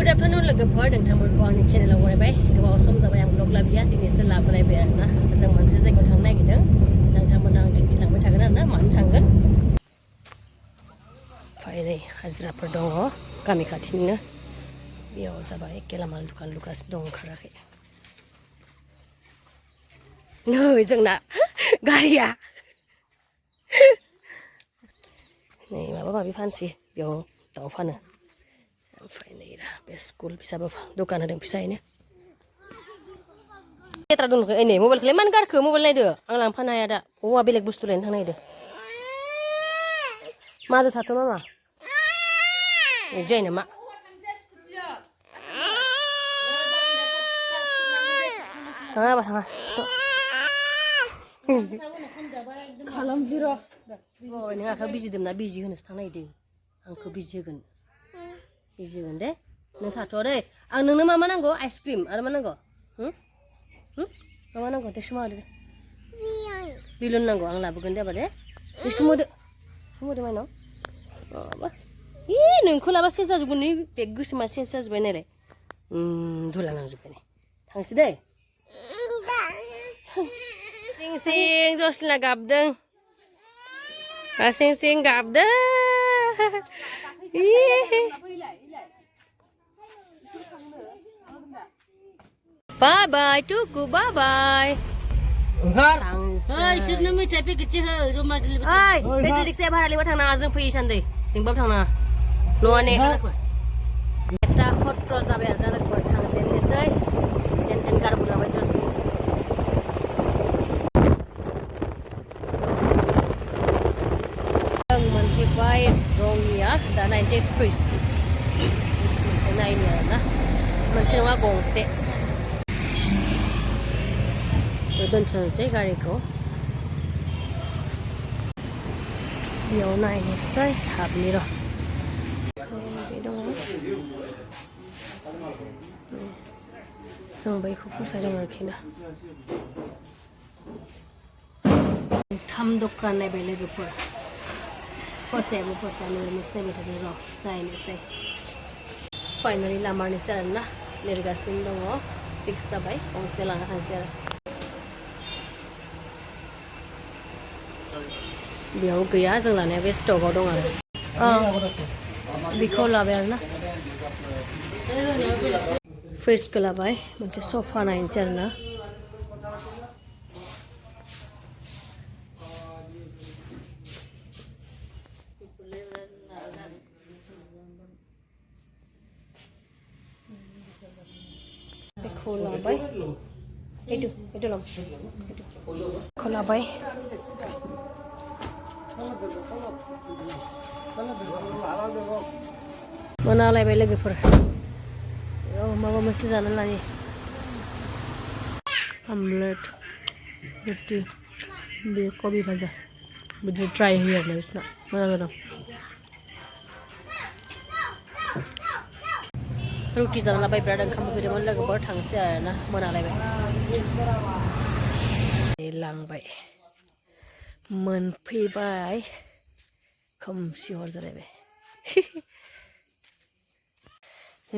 Good afternoon लोगोफोर नोंथांमोनखौ आंनि चेनेलाव बरायबाय गोबाव सम जाबाय आं ब्लग लाबोया दिनैसो लाबोलायबाय आरोना जों मोनसे जायगायाव थांनो नागिरदों नोंथांमोननो आं दिन्थिलांबाय थागोन आरोना मानो थांगोन फायनै हाजिराफोर दङ गामि खाथिनिनो बेयाव जाबाय गेलामाल दुखान लुगासिनो दं ओंखाराखै नै जोंना गारिया नै माबा माबि फानसै बेयाव दाउ फानो ओमफ्राय नै बे स्कुल फिसाबो दखान होदों फिसायैनो लेथ्रा दं नै मबाइलखौलाय मानो गारखो मबाइल नायदो आं लांफानो हाया दा हौवा बेलेग बुस्थु लायनो थांनो नागिरदों मादो थाथ' मामा जायो नामा थाङा बा थाङा खालामसै र' नों आखायाव बिजि दंना बिजि होनोसो थांनो नागिरदों आंखौ बिजि होगोन दे नों थाथ' दे आं नोंनो मा नांगौ आइसक्रिम आरो मा नांगौ मा नांगौ दे सुमा होदो बिलुन नांगौ आं लाबोगोन दे दे सुमोदो माइनाव माबा नोंखौ लाबा सेस जाजोबगोन नै बेग गोसोमा सेस जाजोब्बाय नायलाय धुला नांजोब्बाय नै थांसै दै सिं सिं जसलिना गाबदों सिं सिं गाबदों Bye bye Tuku bye bye. Isirno mencai kecil rumah dulu. Hai, betul dik saya bahar lewat tang nang azeng pergi sandai. Tingbab tang nang. Nuane. Kita hot cross abe ada lagi buat tang jenis saya. Senten kar buat apa jos. Yang menghibur romia dan aja freeze. Macam ini ya, macam apa gongse. दोनथ'नोसै गारिखौ बेयाव नायनोसै हाबनि र' दङ जों बैखौ फसायदों आरोखि ना 3 दखान नायबाय लोगोफोर फसायाबो फसायानो मोनसे नायबाय थादों र' नायनोसै फाइनालि लामारनोसै आरोना लिरगासिनो दङ फिक्स जाबाय गंसे लाना थांसै आरो बेयाव गैया जों लानाया बे स्टकआव दं आरो बेखौ लाबाय आरोना फ्रिजखौ लाबाय मोनसे सफा नायनोसै आरोना बेखौ लाबाय itu lam बेखौ लाबाय मोनालायबाय लोगोफोर माबा मोनसे जानो लानि आमलेट रुटि बे कबि भाजा बिदि ट्राय होयो आरोना बिसना मोजां जादों रुटि जाना लाबाय बिराद ओंखाम उखैदोंमोन लोगोफोर थांसै आरोना मोनालायबाय लांबाय मोनफैबाय खोमसि हर जालायबाय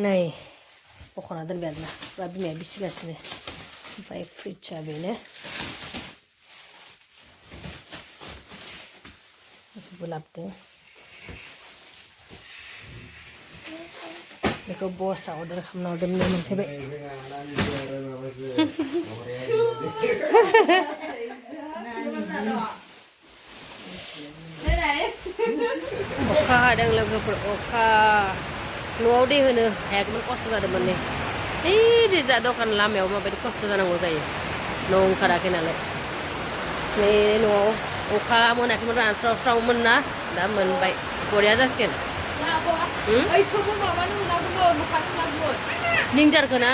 नै बख'ना दोनबाय आरोना बा बिमाया बिसिगासिनो ओमफ्राय फ्रिजआ बेनो बेखौबो लाबोदों बेखौ बसआ अर्डार खालामना हरदोंमोन मोनफैबाय अखा हादों लोगोफोर अखा न'आव दै होनो हायाखैमोन खस्थ' जादोंमोन नै रिजा दखान लामायाव माबायदि खस्थ' जानांगौ जायो न' ओंखाराखै नालाय नै न'आव अखा मोनाखैमोन रानस्रावस्रावमोन ना दा मोनबाय बरिया जासिगोन लिंजारखौ ना